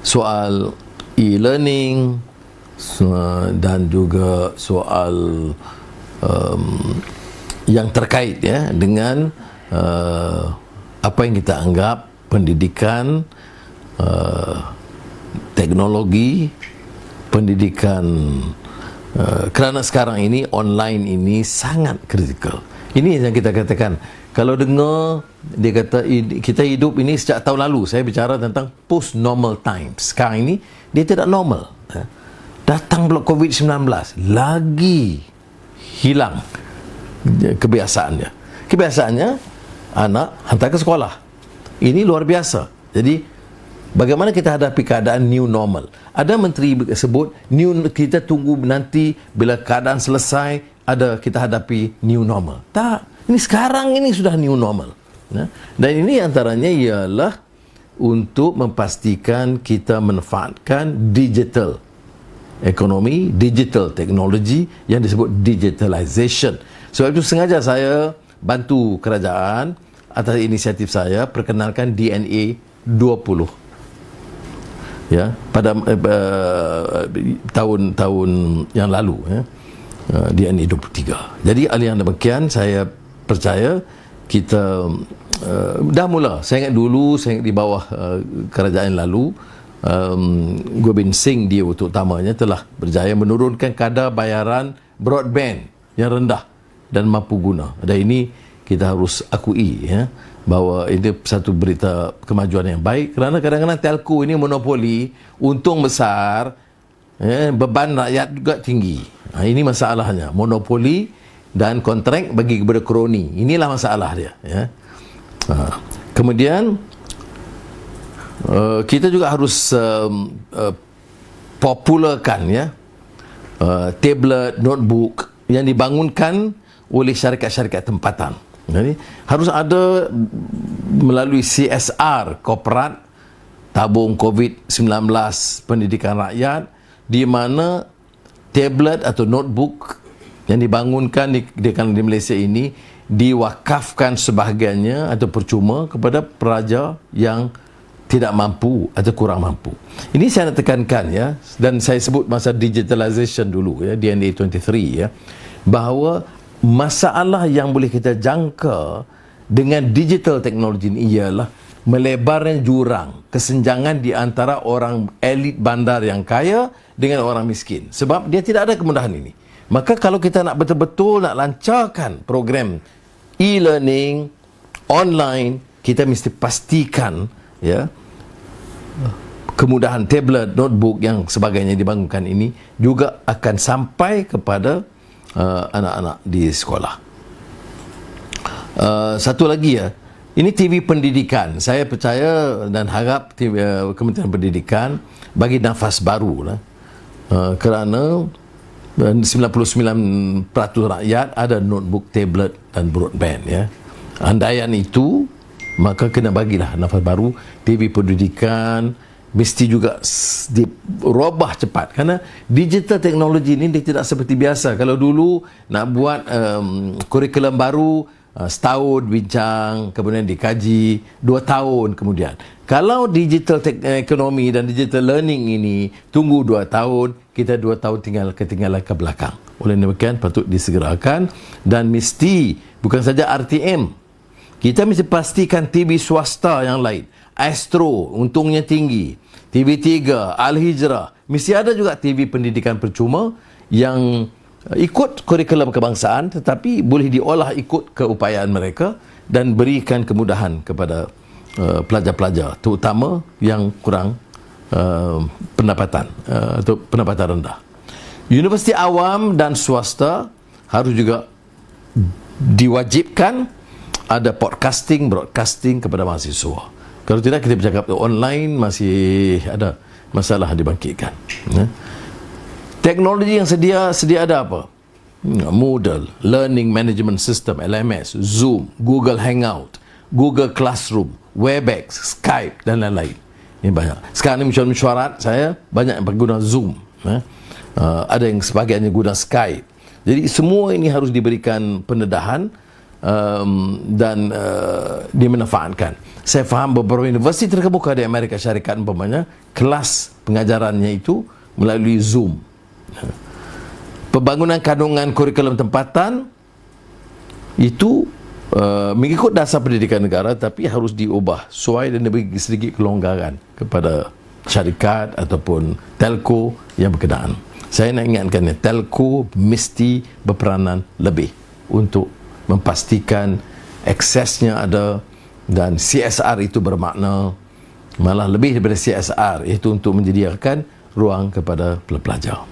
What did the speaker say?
soal e-learning dan juga soal yang terkait ya dengan apa yang kita anggap pendidikan, teknologi, pendidikan, kerana sekarang ini online ini sangat kritikal. Ini yang kita katakan, kalau dengar dia kata kita hidup ini sejak tahun lalu, saya bicara tentang post normal times. Sekarang ini dia tidak normal. Datang pula COVID-19, lagi hilang kebiasaannya. Kebiasaannya anak hantar ke sekolah. Ini luar biasa. Jadi bagaimana kita hadapi keadaan new normal? Ada menteri sebut kita tunggu nanti bila keadaan selesai ada kita hadapi new normal. Tak, ini sekarang ini sudah new normal. Dan ini antaranya ialah untuk memastikan kita manfaatkan digital ekonomi, digital teknologi yang disebut digitalization. Sebab itu sengaja saya bantu kerajaan atas inisiatif saya perkenalkan DNA 20 ya pada tahun-tahun yang lalu ya, DNA 23. Jadi oleh yang demikian saya percaya kita dah mula. Saya ingat dulu, saya ingat di bawah kerajaan lalu, Gobind Singh dia utamanya telah berjaya menurunkan kadar bayaran broadband yang rendah dan mampu guna. Dan ini kita harus akui ya, bahawa ini satu berita kemajuan yang baik, kerana kadang-kadang telco ini monopoli, untung besar, beban rakyat juga tinggi. Ini masalahnya, monopoli dan kontrak bagi kepada kroni. Inilah masalah dia ya. Kemudian kita juga harus popularkan ya tablet, notebook yang dibangunkan oleh syarikat-syarikat tempatan. Jadi harus ada melalui CSR korporat, tabung COVID-19 pendidikan rakyat, di mana tablet atau notebook yang dibangunkan di Malaysia ini diwakafkan sebahagiannya atau percuma kepada peraja yang tidak mampu atau kurang mampu. Ini saya nak tekankan ya, dan saya sebut masa digitalization dulu ya, DNA 23 ya, bahawa masalah yang boleh kita jangka dengan digital teknologi ini ialah melebarnya jurang kesenjangan di antara orang elit bandar yang kaya dengan orang miskin, sebab dia tidak ada kemudahan ini. Maka kalau kita nak betul-betul nak lancarkan program e-learning online, kita mesti pastikan ya kemudahan tablet, notebook yang sebagainya dibangunkan ini juga akan sampai kepada anak-anak di sekolah. Satu lagi ya, ini TV pendidikan. Saya percaya dan harap Kementerian Pendidikan bagi nafas baru lah. Kerana 99% rakyat ada notebook, tablet dan broadband ya. Andaian itu, maka kena bagilah nafas baru. TV pendidikan mesti juga dirubah cepat, kerana digital teknologi ini dia tidak seperti biasa. Kalau dulu nak buat kurikulum baru, setahun bincang, kemudian dikaji 2 tahun kemudian. Kalau digital ekonomi dan digital learning ini tunggu 2 tahun, kita 2 tahun ketinggalan ke belakang. Oleh demikian patut disegerakan, dan mesti bukan saja RTM, kita mesti pastikan TV swasta yang lain, Astro untungnya tinggi, TV3, Al-Hijrah, mesti ada juga TV pendidikan percuma yang ikut kurikulum kebangsaan tetapi boleh diolah ikut keupayaan mereka dan berikan kemudahan kepada pelajar-pelajar, terutama yang kurang pendapatan atau pendapatan rendah. Universiti awam dan swasta harus juga diwajibkan ada podcasting, broadcasting kepada mahasiswa. Kalau tidak, kita bercakap online masih ada masalah dibangkitkan. Teknologi yang sedia ada apa? Moodle, Learning Management System, LMS, Zoom, Google Hangout, Google Classroom, Webex, Skype dan lain-lain. Ini banyak. Sekarang ni mesyuarat saya banyak yang pengguna Zoom. Ada yang sebahagiannya guna Skype. Jadi semua ini harus diberikan pendedahan dan dimanfaatkan. Saya faham beberapa universiti terkemuka di Amerika Syarikat umpamanya kelas pengajarannya itu melalui Zoom. Pembangunan kandungan kurikulum tempatan itu mengikut dasar pendidikan negara, tapi harus diubah sesuai dan diberi sedikit kelonggaran kepada syarikat ataupun telco yang berkenaan. Saya nak ingatkan, telco mesti berperanan lebih untuk memastikan aksesnya ada, dan CSR itu bermakna malah lebih daripada CSR, iaitu untuk menyediakan ruang kepada pelajar.